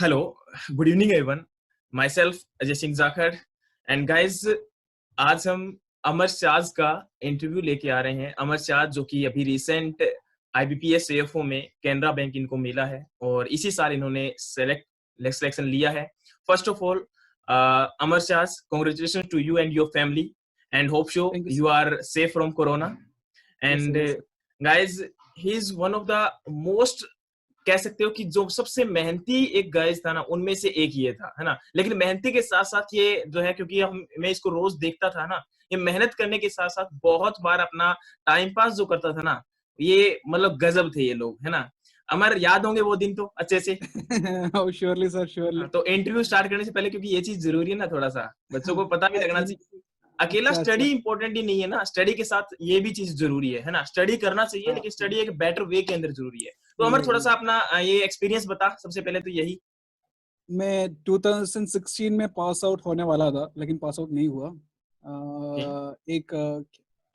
Hello, good evening everyone. Myself Ajay Singh Zakhar and guys, आज हम अमर शाज का interview लेके आ रहे हैं। अमर शाज जो कि अभी रिसेंट IBPS AFO में कैनरा बैंक इनको मिला है और इसी साल इन्होंने सिलेक्शन लिया है। First of all, Amar Shaz, congratulations to you and your family and hope so Thank you, you sir. are safe from corona. Yes, And sir. Yes, sir. guys, he is one of the most, कह सकते हो कि जो सबसे मेहनती एक guys था ना, उनमें से एक ये था, है ना। लेकिन मेहनती के साथ साथ ये जो है, क्योंकि मैं इसको रोज देखता था ना, ये मेहनत करने के साथ साथ बहुत बार अपना टाइम पास जो करता था ना, ये मतलब गजब थे ये लोग, है ना। अमर, याद होंगे वो दिन तो अच्छे से। Oh, surely, sir. Surely. तो इंटरव्यू स्टार्ट करने से पहले, क्योंकि ये चीज जरूरी है ना, थोड़ा सा बच्चों को पता भी लगना चाहिए। अकेला अच्छा स्टडी अच्छा इंपॉर्टेंट ही नहीं है ना, स्टडी के साथ ये भी चीज जरूरी है ना। स्टडी करना चाहिए, हाँ लेकिन स्टडी एक बेटर वे के अंदर जरूरी है। तो अमर, थोड़ा नहीं, सा अपना ये एक्सपीरियंस बता, सबसे पहले तो यही। मैं 2016 में पास आउट होने वाला था, लेकिन पास आउट नहीं हुआ। Okay. एक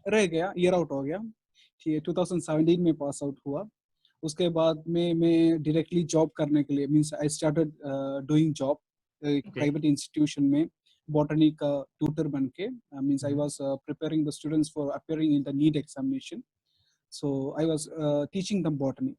रह गया, ईयर आउट हो गया। ठीक है, 2017 में पास आउट हुआ। उसके बाद में मैं डायरेक्टली जॉब करने के लिए, means I started doing job एक Okay. प्राइवेट इंस्टीट्यूशन में बॉटनी का ट्यूटर बन के। Means I was preparing the students for appearing in the NEET examination. So I was teaching them botany.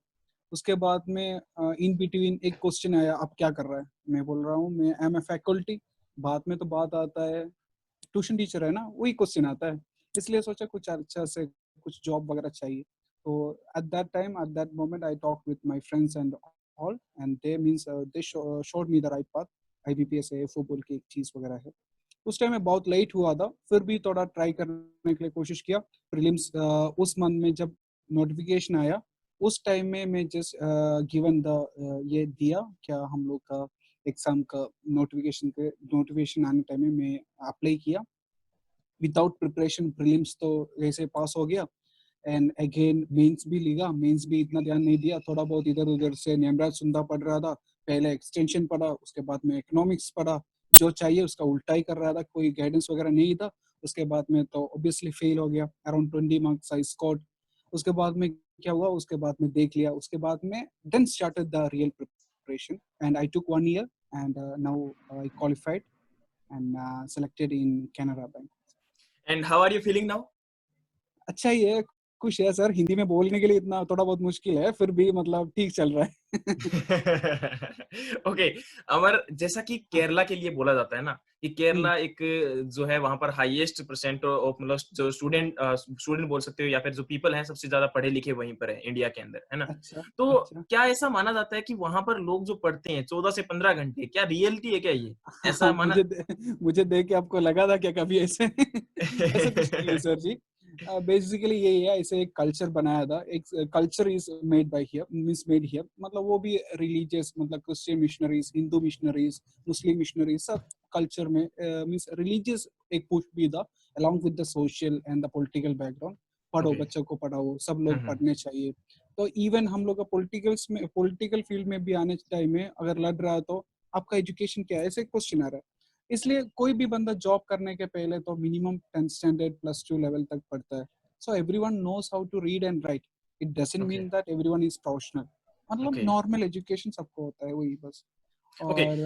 उसके बाद में इन बिटवीन एक क्वेश्चन आया, आप क्या कर रहा है? मैं बोल रहा हूँ मैं एम ए फैकल्टी। बाद में तो बात आता है ट्यूशन टीचर है ना, वही क्वेश्चन आता है। इसलिए सोचा कुछ अच्छा से कुछ जॉब वगैरह चाहिए। तो at that time, at that moment, I talk with my friends and all, and they means they showed me the right path. IBPS AFO बोल के एक चीज वगैरह है। उस टाइम में बहुत लेट हुआ था, फिर भी थोड़ा ट्राई करने के लिए कोशिश किया। प्रीलिम्स उस मंथ में जब नोटिफिकेशन आया, उस टाइम में मैं जस्ट गिवन द ये दिया क्या हम लोग का एग्जाम का नोटिफिकेशन आने टाइम में मैं अप्लाई किया विदाउट प्रिपरेशन। प्रीलिम्स तो ऐसे पास हो गया, एंड अगेन मेंस भी लिया। मेंस भी इतना ध्यान नहीं दिया, थोड़ा बहुत इधर उधर से नेमराज सुनता पढ़ रहा था। पहले एक्सटेंशन पढ़ा, उसके बाद में इकोनॉमिक्स पढ़ा, जो चाहिए उसका उल्टा ही कर रहा था, कोई गाइडेंस वगैरह नहीं था। उसके बाद में तो ऑब्वियसली फेल हो गया, अराउंड 20 मार्क्स आई स्कोर्ड। उसके बाद में क्या हुआ, उसके बाद में देख लिया, उसके बाद में then started the real preparation and I took 1 year and now I qualified and selected in Canara Bank. And how are you feeling now? अच्छा ही है, खुश है सर। हिंदी में बोलने के लिए इतना थोड़ा बहुत मुश्किल है, फिर भी मतलब ठीक चल रहा है। ओके। अमर, जैसा कि केरला के लिए बोला जाता है ना, कि केरला एक जो है, वहां पर हाईएस्ट परसेंट ऑफ, मतलब जो स्टूडेंट बोल सकते हो, या फिर जो पीपल हैं सबसे ज्यादा पढ़े लिखे वहीं पर है, इंडिया के अंदर, है ना। अच्छा तो अच्छा। क्या ऐसा माना जाता है कि वहां पर लोग जो पढ़ते हैं 14 से 15 घंटे, क्या रियलिटी है क्या ये? हाँ, ऐसा माना? मुझे देख के आपको लगा था क्या कभी ऐसे? ऐसे कुछ नहीं है सर जी। बेसिकली यही है, ऐसे एक कल्चर बनाया था। एक culture is made by here, means made here, मतलब वो भी रिलीजियस, मतलब क्रिश्चियन मिशनरीज, हिंदू मिशनरीज, मुस्लिम मिशनरीज, सब कल्चर में मींस रिलीजियस एक पुश भी था along with the social and the political background। पढ़ो, ओके। बच्चों को पढ़ाओ, सब लोग पढ़ने चाहिए। तो इवन हम लोग का पॉलिटिकल फील्ड में भी आने टाइम में अगर लड़ रहा है तो आपका एजुकेशन क्या है, ऐसे क्वेश्चन आ रहा है। इसलिए कोई भी बंदा जॉब करने के पहले तो मिनिमम 10th स्टैंडर्ड +2 लेवल तक पढ़ता है। So everyone knows how to read and write. It doesn't okay. Mean that everyone is professional. मतलब ओके। नॉर्मल एजुकेशन सबको होता है, वही बस। ओके। और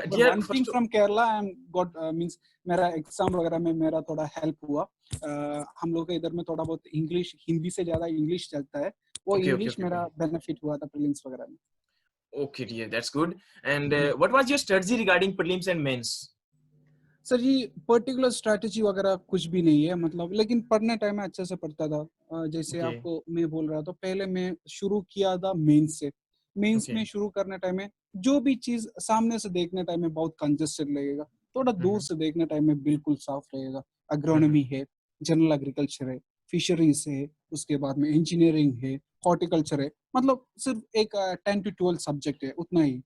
dear, one thing from Kerala I am got means मेरा एग्जाम वगैरह में मेरा थोड़ा हेल्प हुआ। हम लोग के इधर में थोड़ा बहुत इंग्लिश, हिंदी से ज्यादा इंग्लिश चलता है, वो okay okay English okay okay मेरा बेनिफिट हुआ था प्रीलिम्स वगैरह में। Okay dear, that's good. And what was your strategy regarding prelims and mains? Sir ji, particular strategy वगैरह कुछ भी नहीं है, मतलब लेकिन पढ़ने टाइम में अच्छे से पढ़ता था। जैसे ओके। आपको मैं बोल रहा था, पहले मैं शुरू किया था मेंस से। Mains okay. में शुरू करने टाइम में जो भी चीज सामने से देखने टाइम में बहुत कंजेस्टेड लगेगा, थोड़ा दूर से देखने टाइम में बिल्कुल साफ रहेगा। एग्रोनॉमी है, जनरल एग्रीकल्चर है, फिशरीज है, उसके बाद में इंजीनियरिंग है, हॉर्टिकल्चर है, मतलब सिर्फ एक 10 to 12 सब्जेक्ट है, उतना ही।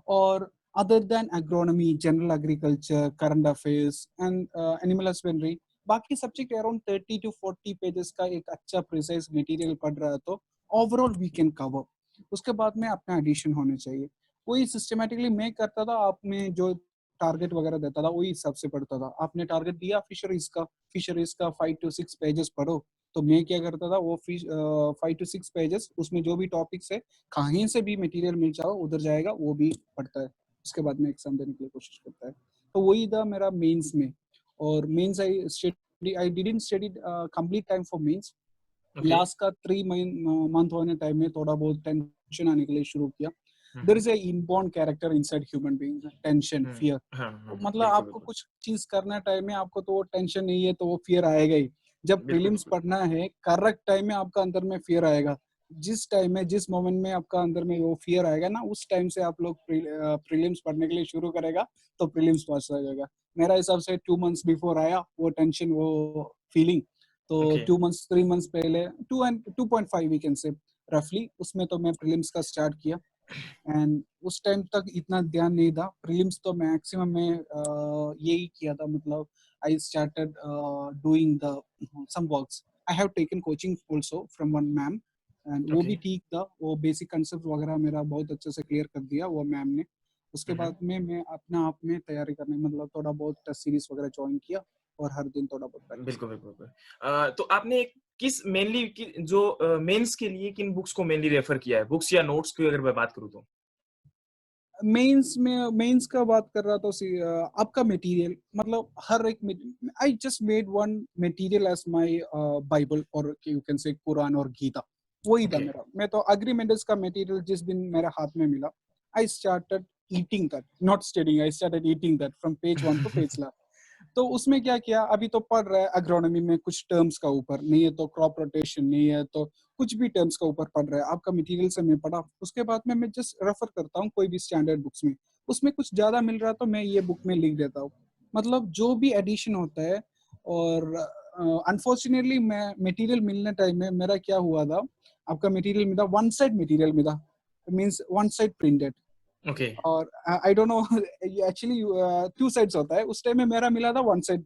और other than agronomy, general agriculture, current affairs and animal husbandry, बाकी सब्जेक्ट अराउंड 30 to 40 पेजेस का एक अच्छा प्रिसाइज मटेरियल पढ़ रहा है तो ओवरऑल वी कैन कवर। उसके बाद में अपना एडिशन होने चाहिए, वही सिस्टमेटिकली मैं करता था। आपने जो टारगेट वगैरह देता था वही हिसाब से पढ़ता था। आपने टारगेट दिया फिशरीज का, 5 to 6 पेजेस पढ़ो, तो मैं क्या करता था, वो 5 to 6 पेजेस, उसमें जो भी टॉपिक्स है, कहीं से भी मटेरियल मिल जाओ उधर जाएगा, वो भी पढ़ता है। उसके बाद में एग्जाम देने के लिए कोशिश करता है। तो वही था मेरा मेंस में। और mains I didn't study complete time for mains. Okay. Last का 3 मंथ होने टाइम में थोड़ा बहुत टेंशन आने के लिए शुरू किया। There is a inborn character inside human being, tension, fear. हाँ हाँ, मतलब बिल्कुल आपको बिल्कुल कुछ चीज करना टाइम में आपको तो वो टेंशन नहीं है तो वो फियर आएगा ही। जब बिल्कुल प्रीलिम्स बिल्कुल। पढ़ना है करेक्ट टाइम में आपका अंदर में फियर आएगा। जिस टाइम में जिस मोमेंट में आपका अंदर में वो फियर आएगा ना, उस टाइम से आप लोग प्रीलिम्स पढ़ने के लिए शुरू करेगा तो प्रीलिम्स पास हो जाएगा। मेरा हिसाब से 2 मंथ्स बिफोर आया वो टेंशन, वो फीलिंग। तो ओके 2 मंथ्स 3 मंथ्स पहले, 2.5 वीकेंड से रफली, उसमें तो मैं प्रीलिम्स का स्टार्ट किया। एंड उस टाइम तक इतना ध्यान नहीं था प्रीलिम्स, तो मैक्सिमम मैं यही किया था। मतलब I started doing the some works. I have taken coaching also from one ma'am, and वो ओके। भी ठीक था। वो बेसिक कंसेप्ट वगैरह मेरा बहुत अच्छे से क्लियर कर दिया वो मैम ने। उसके बाद में मैं अपना आप में तैयारी करने, मतलब थोड़ा बहुत टेस्ट सीरीज वगैरह ज्वाइन किया और हर दिन थोड़ा बहुत प्रैक्टिस बिल्कुल किया। बिल्कुल बिल्कुल। तो आपने किस मेनली जो मेंस के लिए किन बुक्स को मेनली रेफर किया है, बुक्स या नोट्स की अगर मैं बात करूँ तो? मेंस का बात कर रहा था, आपका मटेरियल, मतलब हर एक, I just made one material as my Bible, और यू कैन से कुरान और गीता। वही था ओके। मेरा। मैं तो एग्रीमेंट्स का मटेरियल जिस दिन मेरे हाथ में मिला, I started eating that, not studying, I started eating that from page 1 to page last. तो उसमें क्या किया, अभी तो पढ़ रहा है एग्रोनॉमी में कुछ टर्म्स का ऊपर, नहीं है तो क्रॉप रोटेशन, नहीं है तो कुछ भी टर्म्स का ऊपर पढ़ रहा है। आपका मटेरियल से मैं पढ़ा, उसके बाद में मैं जस्ट रेफर करता हूँ कोई भी स्टैंडर्ड बुक्स में। उसमें कुछ ज्यादा मिल रहा तो मैं ये बुक में लिख देता हूँ। मतलब जो भी एडिशन होता है। और अनफॉर्चुनेटली मैं मटेरियल मिलने टाइम में मेरा क्या हुआ था, आपका मटेरियल मिला, वन साइड मटेरियल मिला, means one side printed. Okay. और I don't know, actually 2 sides होता है। उस टाइम में मेरा मिला था one side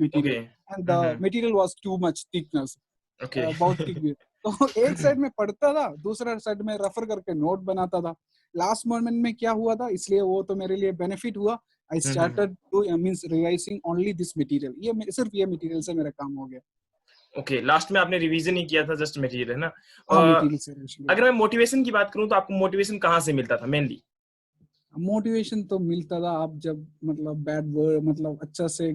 material, okay. And the material was too much thickness, okay. बहुत थिक भी। तो एक साइड में पढ़ता था, दूसरा साइड में रेफर करके नोट बनाता था। लास्ट मोमेंट में क्या हुआ था, इसलिए वो तो मेरे लिए बेनिफिट हुआ। I started to means revising only this material. सिर्फ ये मटेरियल से मेरा काम हो गया। ओके, लास्ट में आपने रिवीजन ही किया था, जस्ट मटेरियल है ना? हाँ, मटेरियल से रिविजन किया अगर था। मैं मोटिवेशन की बात करूं तो आपको मोटिवेशन कहाँ से मिलता था मेनली? मोटिवेशन तो मिलता था आप जब, मतलब बैड वर्ड, मतलब अच्छा से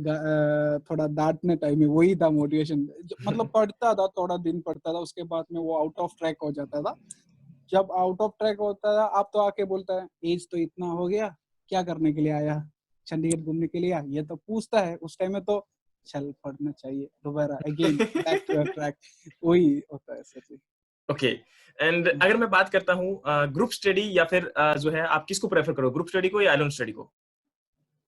थोड़ा डांटने टाइम में, वही था मोटिवेशन। मतलब पढ़ता था, थोड़ा दिन पढ़ता था, उसके बाद में वो आउट ऑफ ट्रैक हो जाता था। जब आउट ऑफ ट्रैक होता है, आप तो आके बोलता है एज तो इतना हो गया, क्या करने के लिए आया, चंडीगढ़ घूमने के लिए आया, ये तो पूछता है। उस टाइम में तो चल पढ़ना चाहिए, दोबारा अगेन बैक टू ट्रैक। वही होता है सच। ओके। एंड अगर मैं बात करता हूँ ग्रुप स्टडी या फिर जो है, आप किसको प्रेफर करो, ग्रुप स्टडी को या एलोन स्टडी को?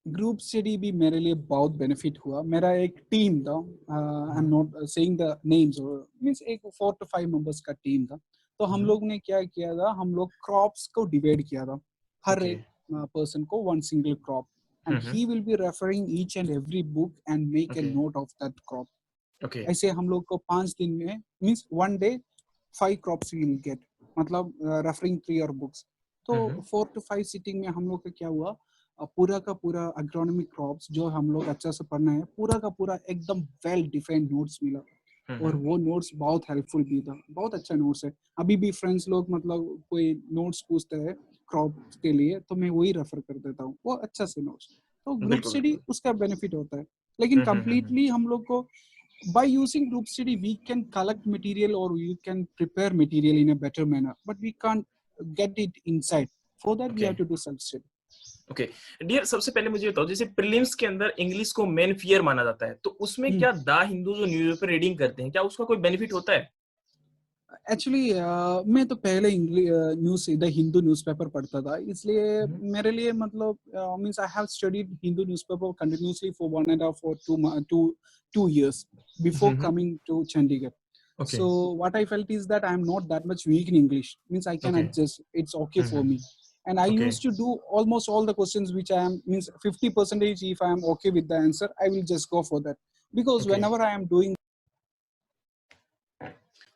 ग्रुप स्टडी भी मेरे लिए बहुत बेनिफिट हुआ। मेरा एक टीम था, I am not saying the names, means एक 4 to 5 मेंबर्स का टीम था। तो हम लोग ने क्या किया था, हम लोग क्रॉप्स को डिवाइड किया था। हर ओके। एक पर्सन को one single crop, and he will be referring each and every book and make a okay. Note of that crop. Okay. ऐसे हम लोग को 5 दिन में, means one day 5 crops will get, मतलब रेफरिंग 3 और बुक्स। तो 4 to 5 सिटिंग में हम लोग का क्या हुआ, पूरा का पूरा एग्रोनॉमी क्रॉप्स जो हम लोग अच्छा से पढ़ना है, पूरा का पूरा एकदम वेल डिफाइंड नोट्स मिला। और वो नोट्स बहुत हेल्पफुल भी था, बहुत अच्छा नोट्स है। अभी भी फ्रेंड्स लोग, मतलब कोई नोट्स पूछते हैं क्रॉप के लिए, तो मैं वही रेफर कर देता हूँ, वो अच्छा से नोट्स। तो ग्रुप बिल्कुल स्टडी बिल्कुल। उसका बेनिफिट होता है। लेकिन कंप्लीटली हम लोग को, by using group study we can collect material or we can prepare material in a better manner, but we can't get it inside. For that we okay. have to do self study. Okay. Dear, सबसे पहले मुझे बताओ, जैसे prelims के अंदर English को main fear माना जाता है, तो उसमें क्या द हिंदू जो न्यूज़पेपर रीडिंग करते हैं, क्या उसका कोई बेनिफिट होता है? एक्चुअली मैं तो पहले English news the Hindu newspaper पढ़ता था, इसलिए मेरे लिए, मतलब means I have studied Hindu newspaper continuously for 1.5 or 2 years before coming to Chandigarh. Okay. So what I felt is that I am not that much weak in English, means I can okay. adjust, it's okay for me. And I okay. used to do almost all the questions which I am, means 50% if I am okay with the answer, I will just go for that. Because okay. whenever I am doing,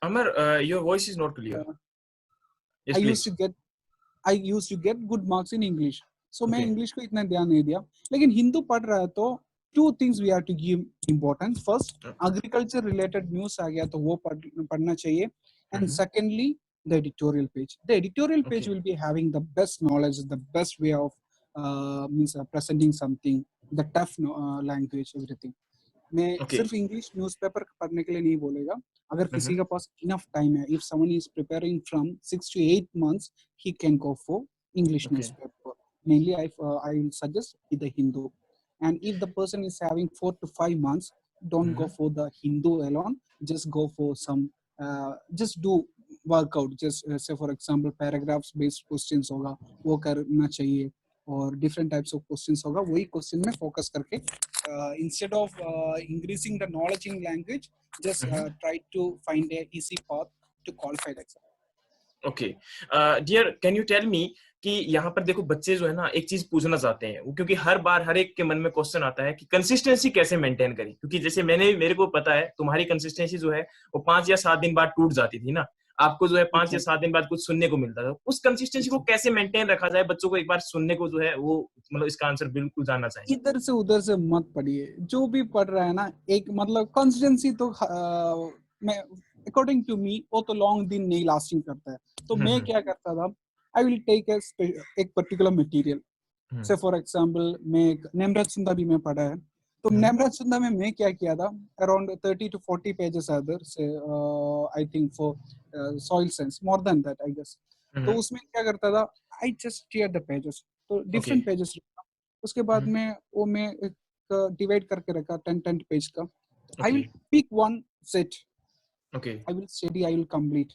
Amar, your voice is not clear. uh, yes I used please. to get I used to get good marks in English. So मैं okay. English को इतना ध्यान नहीं दिया। लेकिन हिंदू पढ़ रहा है तो two things we have to give importance. First, Uh, agriculture related news आ गया तो वो पढ़ना चाहिए. And mhm. secondly, the editorial page. The editorial page Okay. will be having the best knowledge, the best way of means presenting something, the tough language, everything. मैं Okay. सिर्फ English newspaper पढ़ने के लिए नहीं बोलेगा. अगर किसी Mhm. के पास इनफ टाइम है, if someone is preparing from 6 to 8 months, he can go for English Okay. newspaper. Mainly, I will suggest the Hindu. And if the person is having 4 to 5 months, don't go Mhm. for the Hindu alone. Just go for some. Just do workout. Just say for example, paragraphs based questions होगा, वो करना चाहिए. और different types of questions होगा, वही question में focus करके instead of increasing the knowledge in language, just Mhm. try to find a easy path to qualify the exam. Okay dear can you tell me कि यहाँ पर देखो बच्चे जो है ना एक चीज पूछना चाहते हैं वो क्योंकि हर बार हर एक के मन में क्वेश्चन आता है कि कंसिस्टेंसी कैसे मेंटेन करें क्योंकि जैसे मेरे को पता है तुम्हारी कंसिस्टेंसी जो है वो 5 या 7 दिन बाद टूट जाती थी ना आपको जो है 5 या 7 दिन बाद कुछ सुनने को मिलता था उस कंसिस्टेंसी को कैसे मेंटेन रखा जाए बच्चों को एक बार सुनने को जो है वो मतलब इसका आंसर बिल्कुल जानना चाहेंगे इधर से उधर से मत पढ़िए. जो भी पढ़ रहा है ना, एक मतलब कंसिस्टेंसी तो मैं अकॉर्डिंग टू मी वो तो लॉन्ग दिन नहीं लास्टिंग करता है. तो मैं क्या करता था, आई विल टेक एक पर्टिकुलर मटेरियल. से फॉर एग्जांपल मैं नेमराज सुंदा भी मैं पढ़ा है. तो नेमराज सुंदा में मैं क्या किया था, अराउंड 30 to 40 पेजेस अदर से I think for soil science, more than that I guess. तो उसमें क्या करता था, I just clear the pages. तो ओके डिफरेंट पेजेस. उसके बाद में वो मैं डिवाइड करके रखा 10 पेज का. I okay will pick one set, okay I will study, I will complete.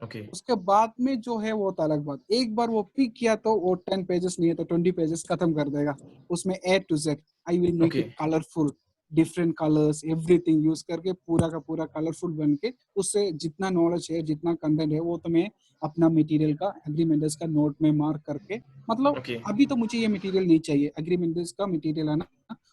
Okay उसके बाद में जो है वो तो अलग बात. एक बार वो पिक किया तो वो 10 पेजेस नहीं है तो 20 पेजेस खत्म कर देगा. उसमें A to Z I will make okay it colourful, different colours everything use करके पूरा का पूरा कलरफुल बन के उससे जितना नॉलेज है जितना कंटेंट है वो तो मैं अपना मटेरियल का एग्रीमेंटर्स का नोट में मार्क करके, मतलब ओके अभी तो मुझे ये मटेरियल नहीं चाहिए, एग्रीमेंटर्स का मटेरियल है ना,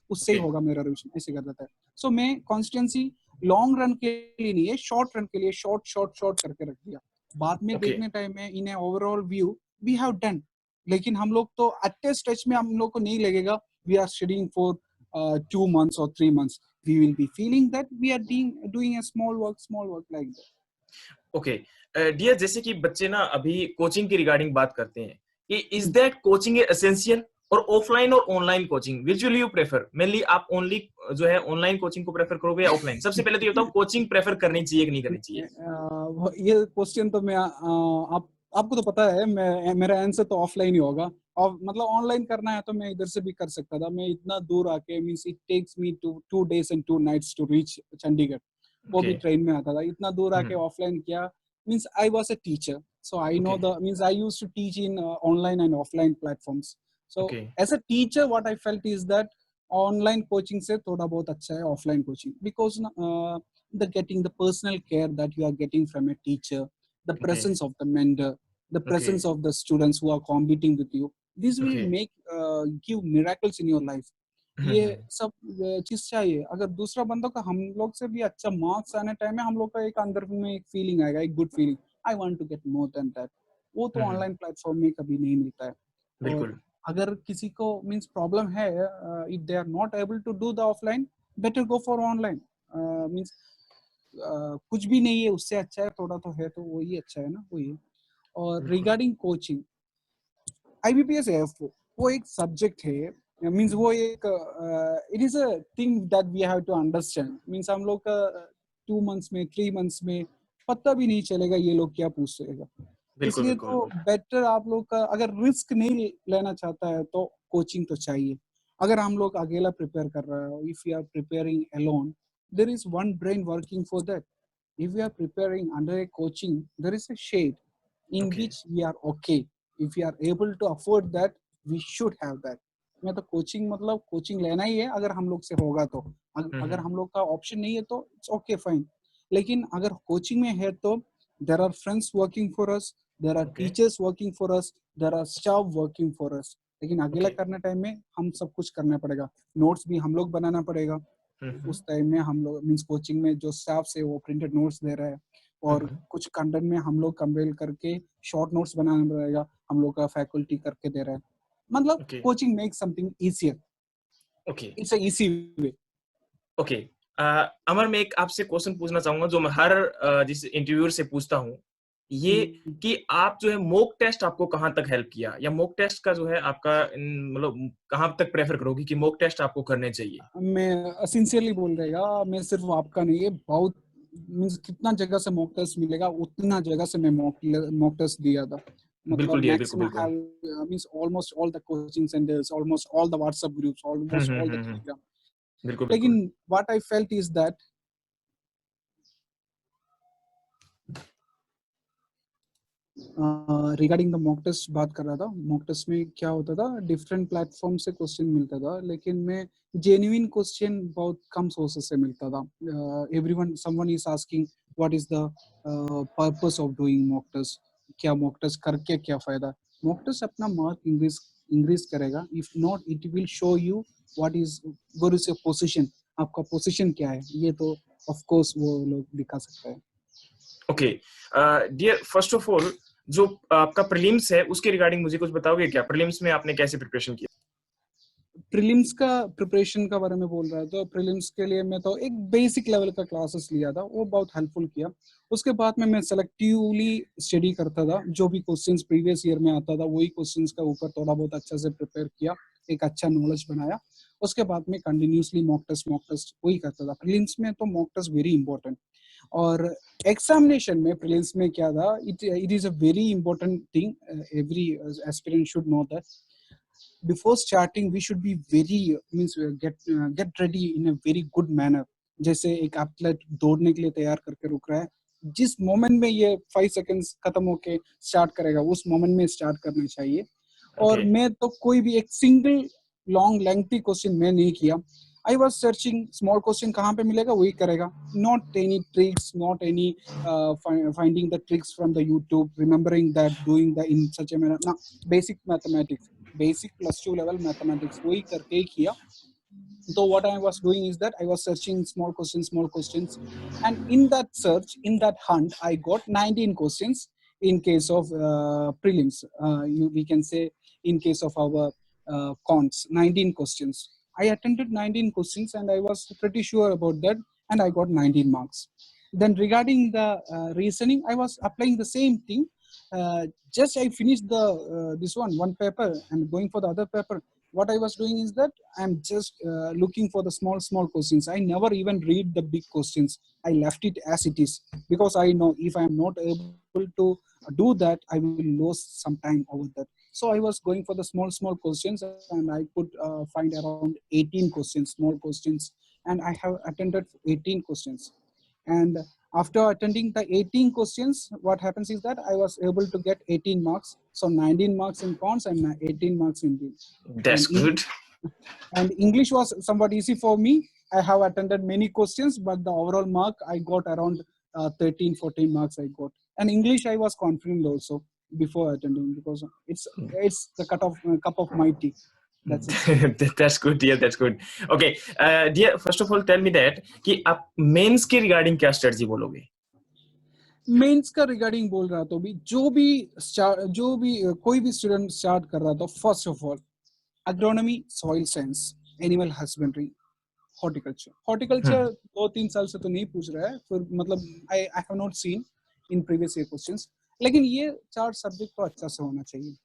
उससे ही ओके होगा मेरा रिविजन, ऐसे कर देता है. सो मैं कॉन्स्टेंसी लॉन्ग रन के लिए नहीं है, शॉर्ट रन के लिए शॉर्ट शॉर्ट शॉर्ट करके रख दिया. बाद में ओके देखने टाइम में in overall view we have done. लेकिन हम लोग तो एट ए स्टेज में हम लोग को नहीं लगेगा we are studying for 2 months or 3 months. We will be feeling that we are doing a small work like that. Okay dear जैसे कि बच्चे ना अभी कोचिंग की रिगार्डिंग बात करते हैं कि is Hmm. That coaching essential और ऑफलाइन और online coaching which will you prefer mainly आप ओनली जो है ऑनलाइन कोचिंग को प्रेफर करोगे या ऑफलाइन सबसे पहले तो ये बताओ कोचिंग प्रेफर करनी चाहिए कि नहीं करनी चाहिए ये क्वेश्चन तो मैं आपको तो पता है, मैं मेरा आंसर तो ऑफलाइन ही होगा. और मतलब ऑनलाइन करना है तो मैं इधर से भी कर सकता था. मैं इतना दूर आके means it takes me 2 days and 2 nights to reach Chandigarh. वो ओके भी ट्रेन में आता था. इतना दूर आके ऑफलाइन किया. Means I was a teacher, so I know okay the means I used to teach in online and offline platforms. So okay as a teacher what I felt is that online coaching से थोड़ा बहुत अच्छा है offline coaching, because the getting the personal care that you are getting from a teacher, the okay presence of the mentor, the okay presence of the students who are competing with you, this will okay make give miracles in your life. ये सब चीज चाहिए. अगर दूसरा बंदों का हम लोग से भी अच्छा मार्क्स आने टाइम में हम लोग का एक अंदर में एक फीलिंग आएगा, एक good feeling, I want to get more than that. वो तो ऑनलाइन प्लेटफॉर्म में कभी नहीं मिलता है. और बिल्कुल अगर किसी को मींस प्रॉब्लम है, if they are not able to do the offline, better go for online. Means कुछ भी नहीं है उससे अच्छा है, थोड़ा तो है तो वही अच्छा है ना, वही. और बिल्कुल रिगार्डिंग कोचिंग, IBPS AF वो एक सब्जेक्ट है. मींस वो एक it is a thing that we have to understand. Means हम लोग का 2 months में 3 months में पता भी नहीं चलेगा ये लोग क्या पूछ रहेगा. बिल्कुल इसलिए बिल्कुल तो बेटर आप लोग का अगर रिस्क नहीं लेना चाहता है तो कोचिंग तो चाहिए. अगर हम लोग अकेला प्रिपेयर कर रहा है, if you are preparing alone, there is one brain working for that. If we are preparing under a coaching, there is a shade in okay which we are okay. If we are able to afford that, we should have that. मैं तो coaching मतलब coaching लेना ही है अगर हम लोग से होगा तो. अगर हम लोग का ऑप्शन नहीं है तो इट्स ओके फाइन. लेकिन अगर कोचिंग में है तो there are friends working for us, there are okay teachers working for us, there are staff working for us. लेकिन अकेला ओके करने टाइम में हम सब कुछ करना पड़ेगा. नोट्स भी हम लोग बनाना पड़ेगा. उस टाइम में हम लोग मींस कोचिंग में जो स्टाफ से वो प्रिंटेड नोट्स दे रहा है, और कुछ कंटेंट में हम लोग कंपेल करके शॉर्ट नोट्स बनाना पड़ेगा, हम लोग का फैकल्टी करके दे रहा है. मतलब okay coaching make something easier. Okay It's a easy way. Okay. Amar, मैं एक आपसे क्वेश्चन पूछना चाहूंगा जो मैं हर जिस इंटरव्यूअर से पूछता हूँ, ये हम्म, कि आप जो है मॉक टेस्ट आपको कहाँ तक हेल्प किया, या मॉक टेस्ट का जो है आपका मतलब कहाँ तक प्रेफर करोगी कि मॉक टेस्ट आपको करने चाहिए? मैं सिंसियरली बोल रहेगा, मैं सिर्फ आपका नहीं है, बहुत मीन्स कितना जगह से मॉक टेस्ट मिलेगा उतना जगह से मैं मॉक टेस्ट दिया था। बिल्कुल मतलब दिया, बिल्कुल मैक्सिमम बिल्कुल। Have means almost all the coaching centres, almost all the WhatsApp groups, almost all the hmm. Telegram. बिल्कुल बिल्कुल। लेकिन what I felt is that regarding the mock test बात कर रहा था। मॉक टेस्ट में क्या होता था, डिफरेंट प्लेटफॉर्म से क्वेश्चन मिलता था, लेकिन मैं जेन्युइन क्वेश्चन बहुत कम सोर्सेस से मिलता था। Everyone someone is asking what is the purpose of doing mock test, क्या मॉक टेस्ट करके क्या फायदा। मॉक टेस्ट अपना मार्क इंक्रीज इंक्रीज करेगा, if not it will show you what is your position, आपका पोजीशन क्या है, ये तो ऑफ कोर्स वो लोग दिखा सकते हैं। Okay dear, first of all जो आपका प्रीलिम्स है उसके रिगार्डिंग मुझे कुछ बताओगे क्या? प्रीलिम्स में आपने कैसे प्रिपरेशन किया? प्रीलिम्स का प्रिपरेशन का बारे में बोल रहा है, तो प्रीलिम्स के लिए मैं तो एक बेसिक लेवल का क्लासेस लिया था, वो बहुत हेल्पफुल किया। उसके बाद में मैं सेलेक्टिवली स्टडी करता था, जो भी क्वेश्चंस प्रीवियस ईयर में आता था वही क्वेश्चंस का ऊपर थोड़ा बहुत अच्छा से प्रिपेयर किया, एक अच्छा नॉलेज बनाया। उसके बाद में कंटिन्यूसली मॉक टेस्ट वही करता था। प्रीलिम्स में तो मॉक टेस्ट वेरी इंपॉर्टेंट। और एग्जामिनेशन में प्रीलिम्स में क्या था, it is a very important thing, every aspirant should know that before starting we should be very means get ready in a very good manner। जैसे एक athlete दौड़ने के लिए तैयार करके रुक रहा है, जिस मोमेंट में ये 5 सेकंड्स खत्म होके स्टार्ट करेगा उस मोमेंट में स्टार्ट करना चाहिए। और ओके मैं तो कोई भी एक सिंगल लॉन्ग लेंथी क्वेश्चन मैं नहीं किया। I was searching small question कहाँ पे मिलेगा वही करेगा, not any tricks, not any finding the tricks from the YouTube, remembering that doing the in such a manner ना। Basic mathematics, basic +2 level mathematics वही करके ही किया। So what I was doing is that I was searching small questions, and in that search, in that hunt, I got 19 questions in case of prelims. We can say in case of our cons, 19 questions. I attended 19 questions, and I was pretty sure about that, and I got 19 marks. Then regarding the reasoning, I was applying the same thing. Just I finished the this one paper and going for the other paper. What I was doing is that I'm just looking for the small questions. I never even read the big questions. I left it as it is because I know if I'm not able to do that, I will lose some time over that. So I was going for the small questions, and I could find around 18 questions, small questions, and I have attended 18 questions. And after attending the 18 questions, what happens is that I was able to get 18 marks. So 19 marks in cons and 18 marks in B. That's And good. and English was somewhat easy for me. I have attended many questions, but the overall mark I got around 13, 14 marks I got. And English I was confident also before attending because it's the cup of my tea. That's it. That's good dear, that's good. Okay dear, first of all tell me that कि आप mains के regarding क्या strategy बोलोगे? Mains का regarding बोल रहा तो भी जो भी कोई भी स्टूडेंट स्टार्ट कर रहा था, first of all agronomy, soil science, animal husbandry, horticulture 2-3 साल से तो नहीं पूछ रहा है, फिर मतलब I have not seen in previous year questions, लेकिन ये 4 सब्जेक्ट तो अच्छा से होना चाहिए।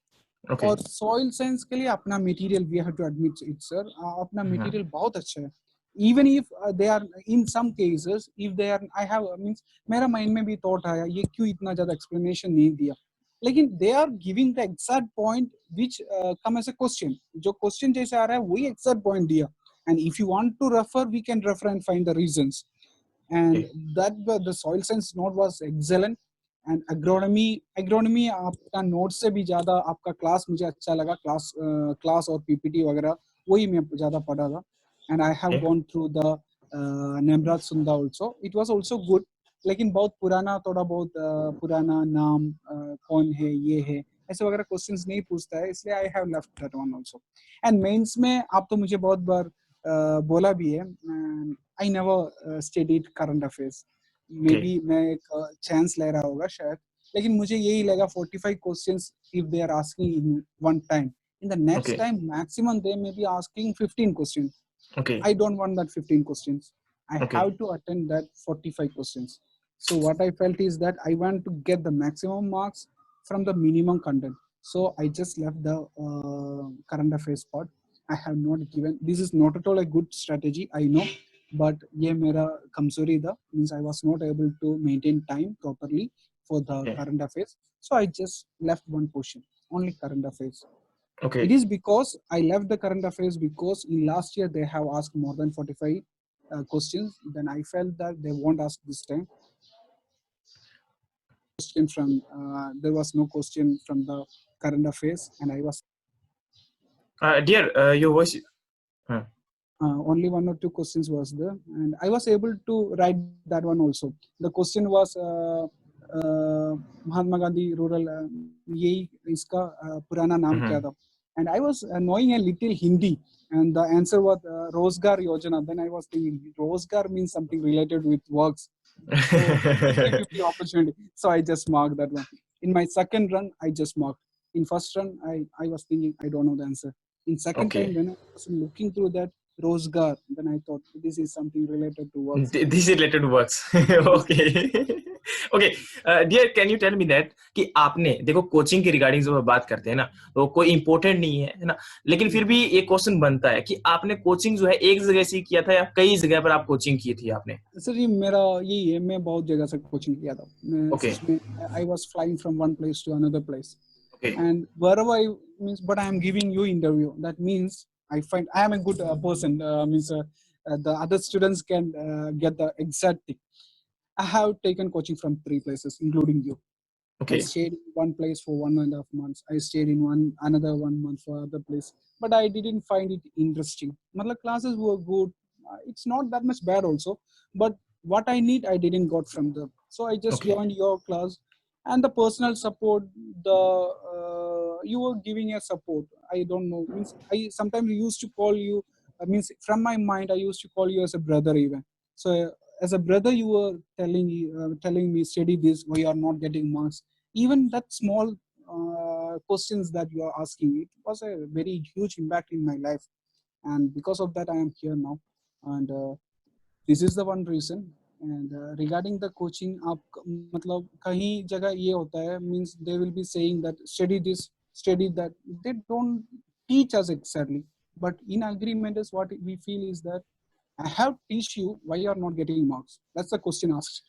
ओके और सॉइल साइंस के लिए अपना material, we have to admit it sir, अपना मटेरियल बहुत अच्छा है। Even if they are in some cases, if they are I have means मेरा माइंड में भी थॉट आया ये क्यों इतना ज्यादा एक्सप्लेनेशन नहीं दिया, लेकिन they are giving the exact point which come as a question, जो क्वेश्चन जैसे आ रहा है वही एग्जैक्ट पॉइंट दिया। And if you want to refer we can refer and find the reasons. and that the soil science note was excellent। and agronomy आपका note से भी ज्यादा आपका क्लास मुझे अच्छा लगा, क्लास और पीपीटी वगैरह वही मैं ज्यादा पढ़ा था। And I have gone through the नेमराज सुंदा also, it was also good. लेकिन बहुत पुराना, थोड़ा बहुत पुराना नाम कौन है ये है ऐसे वगैरह क्वेश्चंस नहीं पूछता है, इसलिए I have left that one also. And mains में आप तो मुझे बहुत बार बोला भी है, I never studied current affairs. May okay be मैं एक चांस ले रहा होगा शायद, लेकिन मुझे यही लगा 45 questions if they are asking in one time, in the okay next time maximum they may be asking 15 question. Okay. I don't want that 15 questions. I Okay. have to attend that 45 questions. So what I felt is that I want to get the maximum marks from the minimum content. So I just left the current affairs part. I have not given. This is not at all a good strategy, I know, but ये मेरा कमजोरी था, means I was not able to maintain time properly for the Okay. current affairs. So I just left one portion, only current affairs. It Okay. is because I left the current affairs because in last year they have asked more than 45 questions. Then I felt that they won't ask this time. Question from there was no question from the current affairs, and I was Dear, your voice. only one or two questions was there, and I was able to write that one also. The question was Mahatma Gandhi rural यही इसका पुराना नाम क्या था? And I was knowing a little Hindi, and the answer was Rozgar Yojana. Then I was thinking Rozgar means something related with works. So 50-50 opportunity. So I just marked that one. In my second run, I just marked. In first run, I was thinking I don't know the answer. In second time, when I was looking through that Rozgar, then I thought this is something related to works. This is related to works. Okay. Okay. Dear, can you tell me that कि आपने देखो coaching की regarding जब बात करते हैं ना तो कोई इंपॉर्टेंट नहीं है ना, लेकिन फिर भी एक क्वेश्चन बनता है कि आपने कोचिंग जो है एक जगह से किया था या कई जगह पर आप कोचिंग की थी आपने? सर जी मेरा यही है, मैं बहुत जगह से कोचिंग किया था. मैं Okay. सच में I was flying from one place to another place. Okay. And wherever I means, but I am giving you interview. That means I find I am a good person. Means the other students can get the exact thing. I have taken coaching from 3 places, including you. Okay. I stayed in one place for 1.5 months. I stayed in another 1 month for other place, but I didn't find it interesting. Matlab classes were good. It's not that much bad also, but what I need I didn't got from them. So I just Okay. joined your class, and the personal support, the you were giving a support. I don't know. Means I sometimes used to call you. Means from my mind I used to call you as a brother even. So as a brother you were telling me study this, why you are not getting marks. Even that small questions that you are asking, it was a very huge impact in my life, and because of that I am here now. And this is the one reason. And regarding the coaching, आप मतलब कहीं जगह ये होता है, means they will be saying that study this, study that. They don't teach us exactly, but in agreement is what we feel is that I have teach you why you are not getting marks. That's the question asked.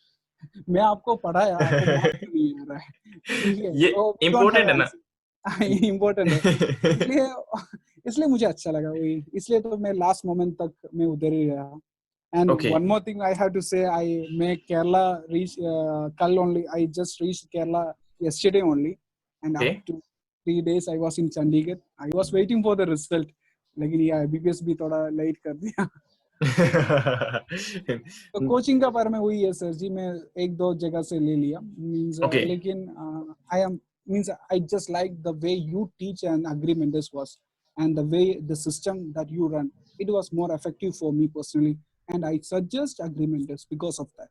मैं आपको पढ़ाया, आपको marks क्यों नहीं आ रहा है? ठीक है, ये तो we don't have इम्पोर्टेंट है ना? answer. इम्पोर्टेंट है, इसलिए इसलिए मुझे अच्छा लगा वही, इसलिए तो मैं लास्ट मोमेंट तक मैं उधर ही रहा. And Okay. one more thing I have to say, I make Kerala reach kal only. I just reached Kerala yesterday only, and Okay. up to 3 days I was in Chandigarh. I was waiting for the result, लेकिन ये IBPS भी थोड़ा late कर दिया. तो coaching का बारे में वही है सर जी, मैं एक दो जगह से ले लिया. Means Okay. लेकिन I am means I just like the way you teach and agreement this was, and the way the system that you run, it was more effective for me personally, and I suggest agreement is because of that.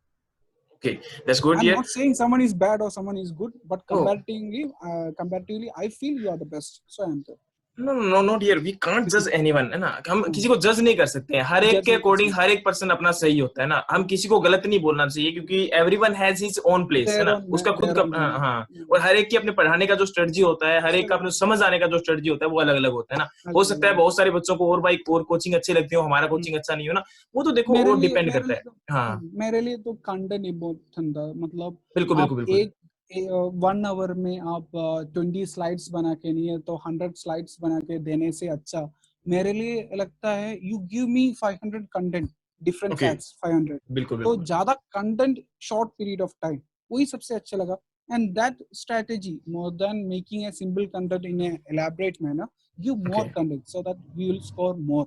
Okay, that's good. I'm Dear. not saying someone is bad or someone is good, but Oh. comparatively I feel you are the best, so I am there. No, not here. We can't judge anyone, है ना? हम किसी को जज नहीं कर सकते हैं. हर एक के अकॉर्डिंग हर एक पर्सन अपना सही होता है ना. हम किसी को गलत नहीं बोलना चाहिए क्योंकि everyone has his own place, है ना? उसका खुद का हाँ. और हर एक की अपने पढ़ाने का जो स्ट्रेटजी होता है, हर एक का अपने समझ आने का जो स्ट्रेटजी होता है, वो अलग अलग होता है ना. हो सकता है बहुत सारे बच्चों को और कोचिंग अच्छी लगती हो, हमारा कोचिंग अच्छा नहीं हो ना. वो तो देखो वो डिपेंड करता है. हाँ. मेरे लिए तो कंटेंट इम्पोर्टेंट था. मतलब बिल्कुल. एक 1 आवर में आप 20 स्लाइड्स बना के नहीं है तो 100 स्लाइड्स बना के देने से अच्छा मेरे लिए लगता है you give me 500 content, different facts 500. बिल्कुल. तो ज्यादा content short period of time, वही सबसे अच्छा लगा. And that strategy more than making a simple content in a elaborate manner, give more content so that we will score more.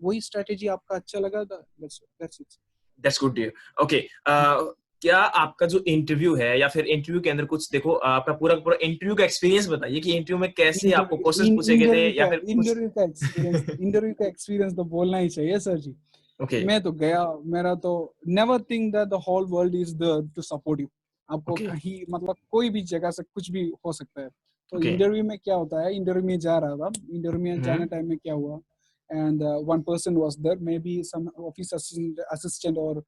वही strategy आपका अच्छा लगा, दैट्स गुड डियर. ओके, क्या आपका जो इंटरव्यू है या फिर इंटरव्यू के अंदर कुछ देखो आपका पूरा इंटरव्यू का एक्सपीरियंस बताइए कि इंटरव्यू में कैसे आपको क्वेश्चंस पूछे गए थे या फिर इंटरव्यू का एक्सपीरियंस तो बोलना ही चाहिए सर जी. मैं तो गया, मेरा तो never think that the whole world is there to support you. आपको कहीं मतलब कोई भी जगह से कुछ भी हो सकता है. तो इंटरव्यू में क्या होता है, इंटरव्यू में जा रहा था, इंटरव्यू में जाने टाइम में क्या हुआ, and one person was there, maybe some office assistant or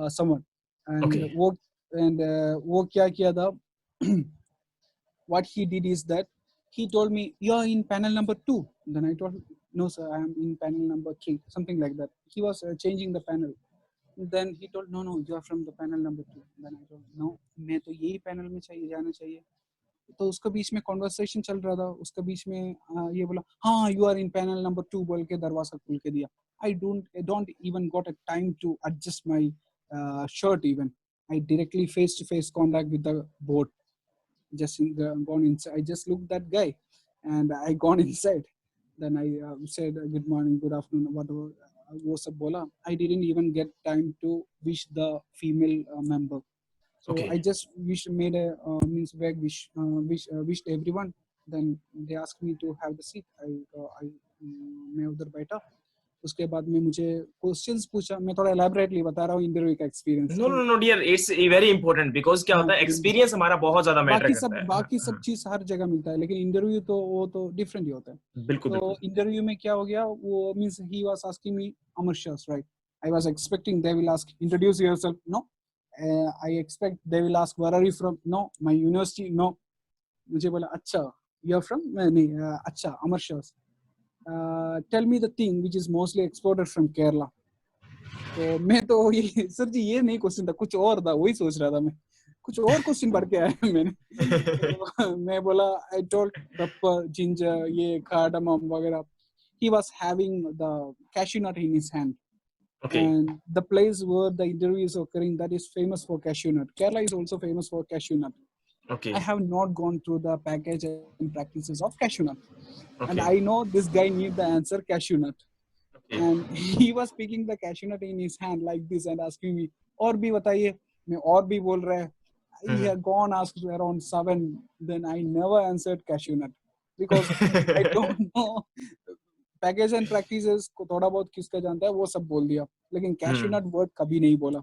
someone. And Okay. वो क्या किया था? What he did is that he told me, "You're in panel number 2." Then I told, "No, sir, I am in panel number 3," something like that. He was changing the panel. Then he told, "No, no, you are from the panel number 2." Then I told, "No, मैं तो यही panel में चाहिए जाना चाहिए." तो उसके बीच में कॉन्वर्सेशन चल रहा था, उसके बीच में ये बोला, "हाँ, you are in panel number 2" बोल के दरवाजा खोल के दिया. I don't even got a time to adjust my shirt even. I directly face to face contact with the board. Just gone inside. I just looked that guy, and I gone inside. Then I said good morning, good afternoon, whatever. वो सब बोला. I didn't even get time to wish the female member. So I Okay. just made a means bag wished everyone. Then they asked me to have the seat. मैं उधर बैठा. उसके बाद में मुझे क्वेश्चंस पूछा. मैं थोड़ा elaborately बता रहा हूँ इंटरव्यू का एक्सपीरियंस, नो ठीक नो है? No dear, it's very important because क्या हाँ, होता है, एक्सपीरियंस हमारा बहुत ज्यादा मैटर करता है. बाकी सब चीज हर जगह मिलता है, लेकिन इंटरव्यू तो वो तो डिफरेंट ही होता है. बिल्कुल तो बिल्कुल. इंटरव्यू में क्या हो गया, वो means he was asking me अमर शर्स, right? I was expecting they will ask introduce yourself. No. I expect they will ask where are you from. No, my university. No. मुझे बोला, अच्छा यू आर फ्रॉम, नहीं, अच्छा अमर शर्स. Tell me the thing which is mostly exported from Kerala. तो मैं तो ये सर जी ये नहीं क्वेश्चन था, कुछ और था, वही सोच रहा था मैं. कुछ और क्वेश्चन पढ़ के आया मैंने. तो मैं बोला, आई टोल्ड पेपर, जिंजर, ये कार्डमम वगैरह. He was having the cashew nut in his hand, okay. and the place where the interview is occurring, that is famous for cashew nut. Kerala is also famous for cashew nut. Okay. I have not gone through the package and practices of cashew nut, and okay. I know this guy need the answer cashew nut. Okay. And he was picking the cashew nut in his hand like this and asking me, और भी बताइए. मैं और भी बोल रहा है. He had gone asked around 7. Then I never answered cashew nut because I don't know. Package and practices को थोड़ा बहुत किसका जानता है, वो सब बोल दिया, लेकिन कैश्यू नट वर्ड कभी नहीं बोला.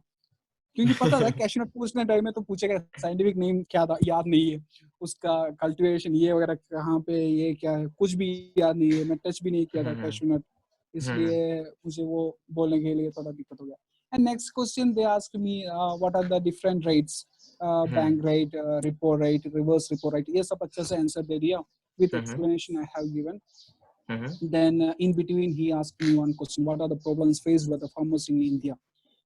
क्योंकि पता था कैश्यू नट पूछने टाइम में तो पूछेगा साइंटिफिक नेम क्या था, याद नहीं है. उसका कल्टीवेशन ये वगैरह कहाँ पे, ये क्या है, कुछ भी याद नहीं है. मैं टच भी नहीं किया था कैश्यू नट, इसलिए मुझे वो बोलने के लिए थोड़ा दिक्कत हो गया. And next question they asked me what are the different rates, bank rate, repo rate, reverse repo rate. ये सब अच्छे से आंसर दे दिया with explanation I have given. Then in between he asked me one question, what are the problems faced by the farmers in India?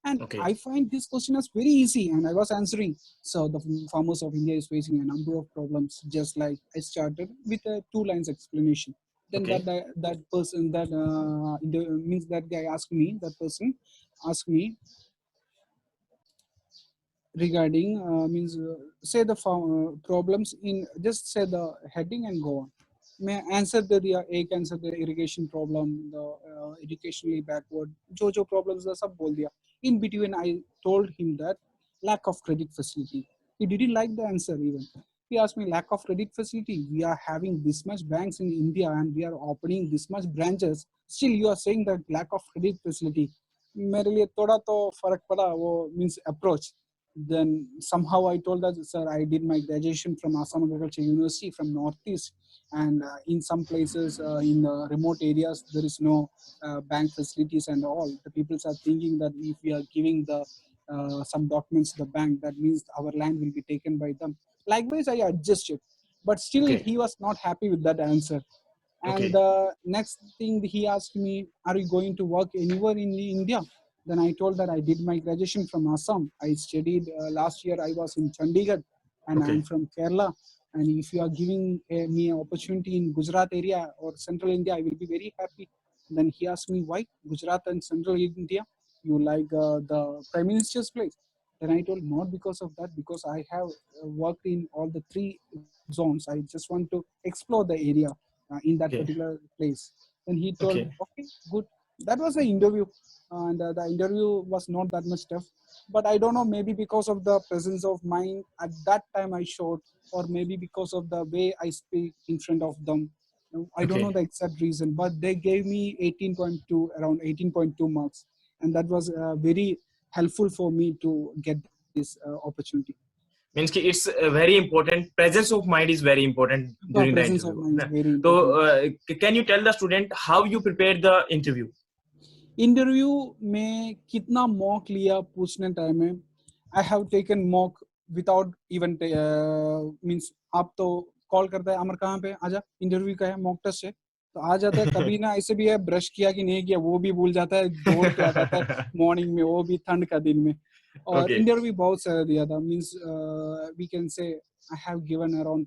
And Okay. I find this question is very easy, and I was answering. So the farmers of India is facing a number of problems, just like I started with a 2 lines explanation. Then Okay. that person that means that guy asked me, that person asked me regarding means say the problems in, just say the heading and go on. मैं answer दे दिया, एक answer दे, irrigation problem, educationally backward, जो जो problems था सब बोल दिया. In between I told him that lack of credit facility. He didn't like the answer even. He asked me, lack of credit facility, we are having this much banks in India and we are opening this much branches, still you are saying that lack of credit facility. मेरे लिए थोड़ा तो फर्क पड़ा, वो means approach. Then somehow I told that, sir, I did my graduation from Assam Agriculture University from Northeast, and in some places in remote areas there is no bank facilities and all. The people are thinking that if we are giving the some documents to the bank, that means our land will be taken by them. Likewise, I adjusted, but still Okay. he was not happy with that answer. And Okay. the next thing he asked me, are you going to work anywhere in India? Then I told that I did my graduation from Assam. I studied last year. I was in Chandigarh, and Okay. I'm from Kerala. And if you are giving me an opportunity in Gujarat area or Central India, I will be very happy. Then he asked me, why Gujarat and Central India? You like the Prime Minister's place? Then I told, not because of that, because I have worked in all the 3 zones. I just want to explore the area in that Okay. particular place. Then he told, Okay. okay, good. That was the interview, and the interview was not that much tough. But I don't know, maybe because of the presence of mind at that time I showed, or maybe because of the way I speak in front of them. I don't know Okay. the exact reason, but they gave me 18.2, around 18.2 marks, and that was very helpful for me to get this opportunity. Means कि it's very important, presence of mind is very important during the presence of interview, mind है is ना? Very तो important. Can you tell the student how you prepare the interview? Interview में कितना mock लिया पूछने time में, I have taken mock without even means आप तो कॉल करता है अमर कहाँ पे आजा इंटरव्यू का है मॉक टेस्ट है तो आ जाता है। कभी ना ऐसे भी है ब्रश किया कि नहीं किया वो भी भूल जाता है, दौड़ के आ जाता है मॉर्निंग में, वो भी ठंड का दिन में। और ओके, इंटरव्यू बहुत सारा दिया था, means we can say I have given around,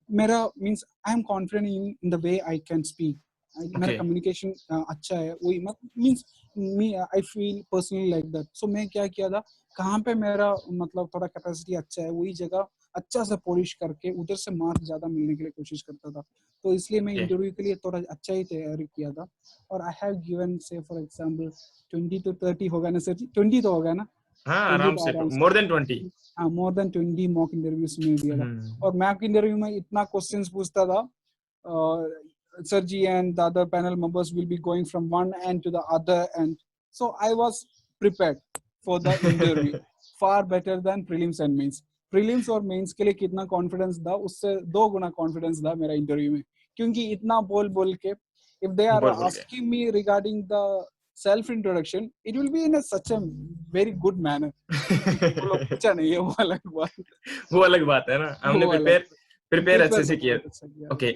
मेरा means I am confident in the way I can speak, मेरा ओके, कम्युनिकेशन अच्छा है, वही means me I feel personally like that. So मैं क्या किया था, कहाँ पे मेरा मतलब थोड़ा कैपेसिटी अच्छा है वही जगह अच्छा से पॉलिश करके उधर से मार्क्स ज्यादा मिलने के लिए कोशिश करता था। तो इसलिए मैं ओके। इंटरव्यू के लिए थोड़ा अच्छा ही तैयारी किया था। और आई हैव गिवन से फॉर एग्जांपल 20 to 30 होगा ना सर जी, 20 तो होगा ना, हाँ, 20 आराम तो से, आराम से, मोर देन 20। हाँ मोर देन 20 मॉक इंटरव्यूज में दिया था। हम्म। और मॉक इंटरव्यू में इतना क्वेश्चंस पूछता था, sir ji and the other panel members will be going from one end to the other end, so I was prepared for the interview far better than prelims and mains। prelims और mains के लिए कितना confidence था उससे 2 गुना confidence था मेरा interview में, क्योंकि इतना बोल बोल के if they are बोल बोल के। asking me regarding the self introduction it will be in a such a very good manner कि वो लोग पूछा नहीं है वो अलग बात, वो अलग बात है ना, हमने वो अलग प्रिपेयर प्रिपेयर अच्छे prepare से मैंने किया। बहुत अच्छा किया। ओके,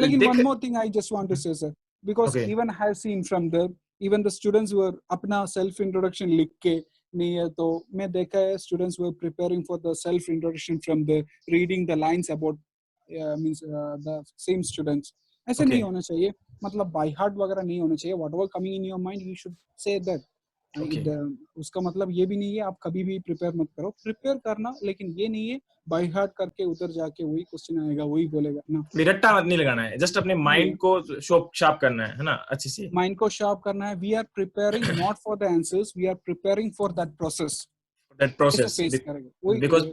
Like देख। one more thing I just want to say sir, because okay, even I have seen from the even the students who are अपना self introduction लिख के नहीं है तो मैं देखा है students who are preparing for the self introduction from the reading the lines about means the same students। ऐसे ओके, नहीं होना चाहिए, मतलब by heart वगैरह नहीं होना चाहिए, whatever coming in your mind you should say that। Okay. उसका मतलब ये भी नहीं है आप कभी भी प्रिपेयर मत करो, प्रिपेयर करना, लेकिन ये नहीं है बाय हार्ट करके उधर जाके वही क्वेश्चन आएगा वही बोलेगा ना। रट्टा मत नहीं लगाना है, जस्ट अपने नहीं, माइंड को शॉर्प शार्प करना है ना, अच्छे से। माइंड को शार्प करना है। We are preparing not for the answers, we are preparing for that process, that कैसे प्रोसेस, फेस करेंगे वही because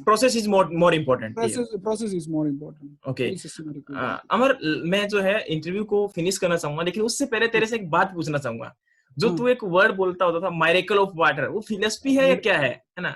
process is more more important here. Process, process is more important, okay, वही systematic way करके। अमर, मैं जो है interview को finish करना चाहूंगा, लेकिन उससे पहले तेरे से एक बात पूछना चाहूंगा। जो हाँ तू एक वर्ड बोलता होता था, मायरेकल ऑफ वाटर, वो फिलोसफी है या मेरे क्या है ना?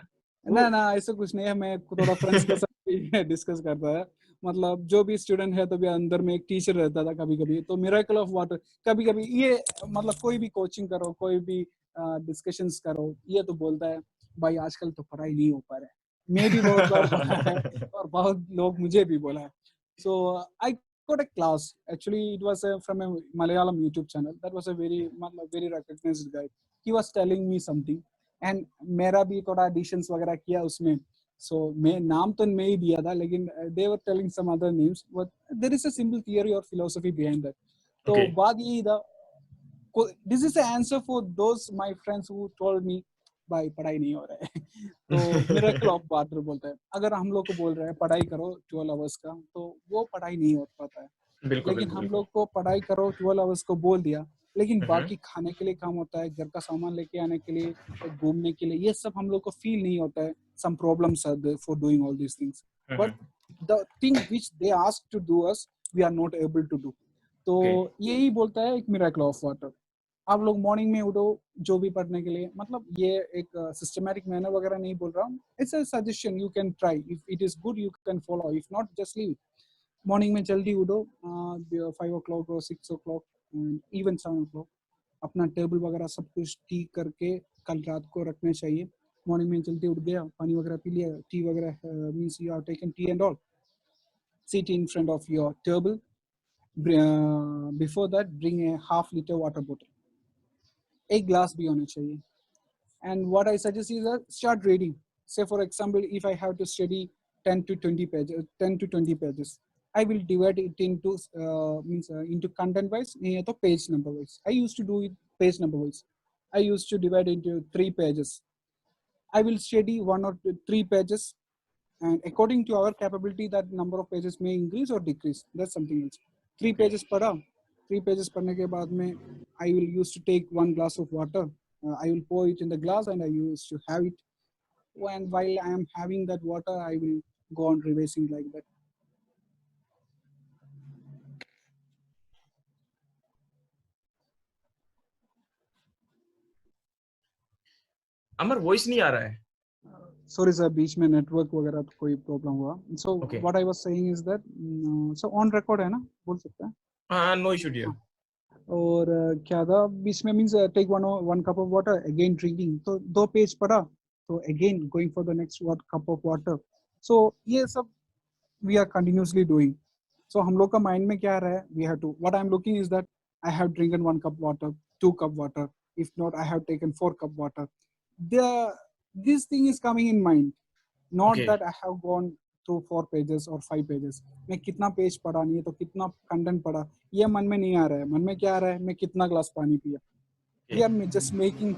वो ना ना ऐसा कुछ नहीं है, मैं थोड़ा फ्रेंड्स के साथ डिस्कस करता है, मतलब जो भी स्टूडेंट है तो भी अंदर में एक टीचर रहता था कभी कभी, तो मिरेकल ऑफ वाटर कभी कभी ये मतलब कोई भी कोचिंग करो कोई भी डिस्कशंस करो ये तो बोलता है भाई आजकल तो पढ़ाई नहीं हो पा रहा है, मैं भी बहुत बार बोला है और बहुत लोग मुझे भी बोला है। सो आई got a class, actually it was from a Malayalam YouTube channel, that was a very मतलब very recognized guy, he was telling me something and मेरा भी थोड़ा एडिशंस वगैरह किया उसमें। सो मैं नाम तो मैं ही दिया था लेकिन they were telling some other names, but there is a simple theory और फिलोसफी बिहाइंड दैट। तो ओके, बात यही था, this is the answer for those my friends who told me भाई पढ़ाई नहीं हो रहा है तो मिरेकल ऑफ वाटर बोलता है, अगर हम लोग को बोल रहे हैं पढ़ाई करो 12 आवर्स का तो वो पढ़ाई नहीं हो पाता है। बिल्कुल लेकिन बिल्कुल हम बिल्कुल। लोग को पढ़ाई करो 12 आवर्स को बोल दिया, लेकिन हम्म, बाकी खाने के लिए काम होता है, घर का सामान लेके आने के लिए, घूमने के लिए, ये सब हम लोग को फील नहीं होता है। Some problems are there for doing all these things, but hmm, the thing which they ask to do us we are not able to do. तो ओके, यही बोलता है एक मिरेकल ऑफ वाटर। आप लोग मॉर्निंग में उठो जो भी पढ़ने के लिए, मतलब ये एक सिस्टमैटिक मैनर वगैरह नहीं बोल रहा हूँ, it's a suggestion, you can try, if it is good you can follow, if not just leave. Morning में जल्दी उठो 5 o'clock और 6 o'clock इवन 7 o'clock, अपना टेबल वगैरह सब कुछ ठीक करके कल रात को रखने चाहिए। मॉर्निंग में जल्दी उठ गया, पानी वगैरह पी लिया, टी वगैरह means you are taken tea and all, sit in front of your table, before that bring a half-liter water bottle, एक ग्लास भी होना चाहिए। And what I suggest is that start reading. Say for example, if I have to study 10 to 20 pages, 10 to 20 pages, I will divide it into into content wise, नहीं है तो page number wise. I used to do it page number wise. I used to divide into 3 pages. I will study 1 or 3 pages, and according to our capability, that number of pages may increase or decrease. That's something else. 3 okay. pages पढ़ा, 3 pages पढ़ने के बाद में I will used to take 1 glass of water. I will pour it in the glass and I used to have it. And while I am having that water, I will go on revising like that. Amar, voice नहीं आ रहा है। Sorry sir, बीच में network वगैरह तो कोई problem हुआ. So Okay. what I was saying is that so on record है ना, बोल सकते हैं. No issue, dear. हाँ. और क्या था बीच में means take one cup of water again drinking, तो 2 पेज पढ़ा तो again going for the next cup of water. So ये सब we are continuously doing. So हम लोग का माइंड में क्या रहा है, we have to, what I am looking is that I have drinken 1 cup water, 2 cup water, if not I have taken 4 cup water. The this thing is coming in mind, not Okay. that I have gone through 4 pages or 5 pages. मैं कितना page पढ़ा, नहीं है तो कितना content पढ़ा, ये मन में नहीं आ रहा है. मन में क्या आ रहा है, मैं कितना ग्लास पानी पिया. We are just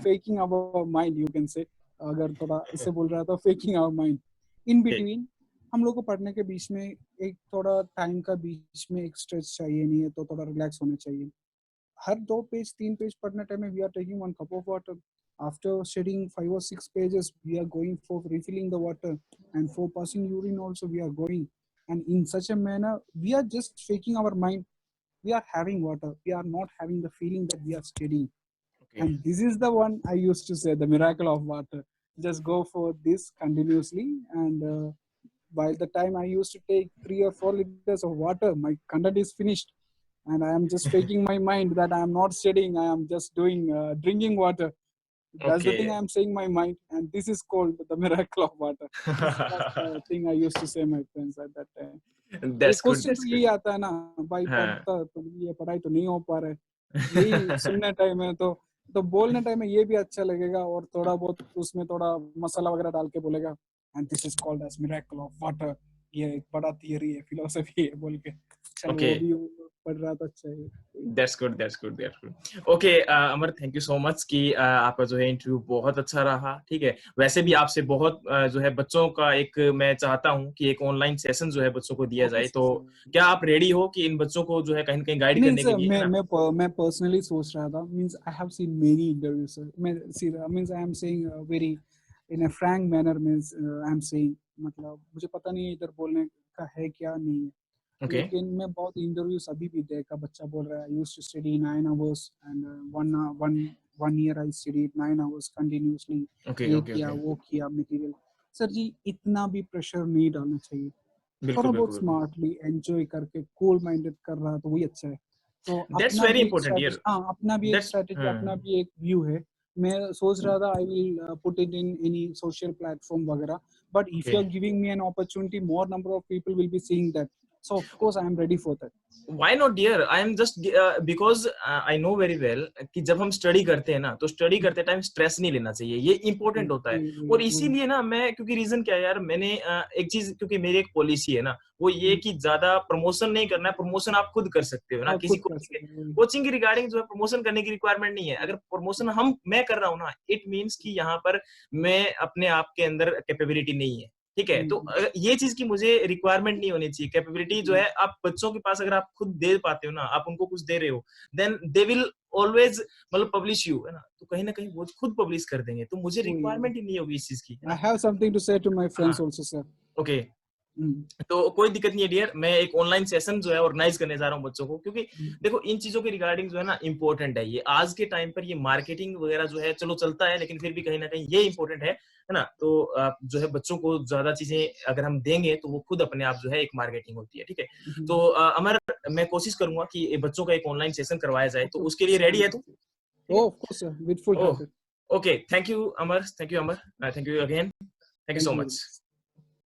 faking our mind, you can say. अगर थोड़ा इससे बोल रहा था, faking our mind. In between हम लोग को पढ़ने के बीच में एक थोड़ा टाइम का बीच में एक स्ट्रेच चाहिए, नहीं है तो थोड़ा रिलैक्स होना चाहिए. हर 2 पेज 3 पेज पढ़ने टाइम में we are taking 1 cup of water. After studying 5 or 6 pages, we are going for refilling the water, and for passing urine also we are going. And in such a manner, we are just faking our mind. We are having water. We are not having the feeling that we are studying. Okay. And this is the one I used to say, the miracle of water. Just go for this continuously, and by the time I used to take 3 or 4 liters of water, my content is finished, and I am just faking my mind that I am not studying. I am just doing drinking water. That's the thing Okay. I am saying my mind, and this is called the miracle of water. That's the thing I used to say my friends at that time. That's एक good. Question That's तो good. यही आता है ना भाई, हाँ. पढ़ता तो ये पढ़ाई तो नहीं हो पा रहा है, यही सुनने टाइम है तो बोलने टाइम में ये भी अच्छा लगेगा, और थोड़ा बहुत उसमें थोड़ा मसाला वगैरह डाल के बोलेगा, and this is called as miracle of water. ये एक बड़ा थियरी है, फिलोसफी है बोल के. चलो वो Okay. भी पढ़ रहा था. अच्छा है. That's good. That's good. That's good. Okay, Amar, thank you so much कि आपका जो है इंटरव्यू बहुत अच्छा रहा. ठीक है, वैसे भी आपसे बहुत जो है बच्चों का एक मैं चाहता हूँ कि एक ऑनलाइन सेशन जो है बच्चों को दिया जाए, तो क्या आप रेडी हो कि इन बच्चों को जो है कहीं ना कहीं गाइड नहीं करने के सर, लिए, है ना? मैं पर्सनली सोच रहा था. Means I have seen many interviews sir. मैं means I am saying very in a frank manner. Means I am saying, मतलब मुझे पता नहीं है इधर बोलने का है क्या नहीं है, Okay. लेकिन मैं बहुत इंटरव्यूज अभी भी देखा, बच्चा बोल रहा है I used to study 9 hours and one year I studied 9 hours continuously. Okay. ये Okay. किया Okay. वो किया मटेरियल. सर जी, इतना भी प्रेशर नहीं डालना चाहिए. बिल्कुल थोड़ा बिल्कुल बहुत बिल्कुल. स्मार्टली एंजॉय करके कूल माइंडेड कर रहा है तो वही अच्छा है. तो That's अपना very भी एक important, स्ट्रेटेजी, यार. हाँ अपना भी एक That's स्ट्रेटेजी, अपना भी एक व्यू है. मैं सोच रहा था I will put it in any social platform वगैरह, but if you are okay. Giving me an opportunity, more number of people will be seeing that, so of course I am ready for that. Why not, dear? I am just because I know very well कि जब हम study करते हैं ना, तो study करते time stress नहीं लेना चाहिए, ये इंपॉर्टेंट होता है. और इसीलिए ना मैं, क्योंकि रीजन क्या है यार, मैंने एक चीज, क्योंकि मेरी एक पॉलिसी है ना, वो ये कि ज्यादा प्रमोशन नहीं करना है. प्रमोशन आप खुद कर सकते हो ना, आप किसी खुद कर सकते हैं. कोचिंग की रिगार्डिंग जो है प्रमोशन करने की रिक्वायरमेंट नहीं है. अगर प्रमोशन मैं कर रहा हूँ ना, इट मीन्स कि यहाँ पर मैं अपने आप के अंदर कैपेबिलिटी नहीं है. ठीक है, तो ये चीज की मुझे रिक्वायरमेंट नहीं होनी चाहिए. कैपेबिलिटी जो है आप बच्चों के पास अगर आप खुद दे पाते हो ना, आप उनको कुछ दे रहे हो, देन दे विल ऑलवेज मतलब पब्लिश यू, है ना, तो कहीं ना कहीं वो खुद पब्लिश कर देंगे, तो मुझे रिक्वायरमेंट ही नहीं होगी इस चीज की, है I ना. have something to say to my friends हाँ. also sir. ओके. तो कोई दिक्कत नहीं है डियर, मैं एक ऑनलाइन सेशन जो है ऑर्गेनाइज करने जा रहा हूँ बच्चों को, क्योंकि देखो इन चीजों के रिगार्डिंग जो है ना इंपॉर्टेंट है. ये आज के टाइम पर ये मार्केटिंग वगैरह जो है चलो चलता है, लेकिन फिर भी कहीं ना कहीं ये इंपॉर्टेंट है ना. तो जो है बच्चों को ज्यादा चीजें अगर हम देंगे तो वो खुद अपने आप जो है एक मार्केटिंग होती है. ठीक है, तो अमर, मैं कोशिश करूंगा कि बच्चों का एक ऑनलाइन सेशन करवाया जाए, तो उसके लिए रेडी है तू? Oh, of course sir, with full hearted. Okay, thank you Amar, thank you Amar, thank you again, thank you so much.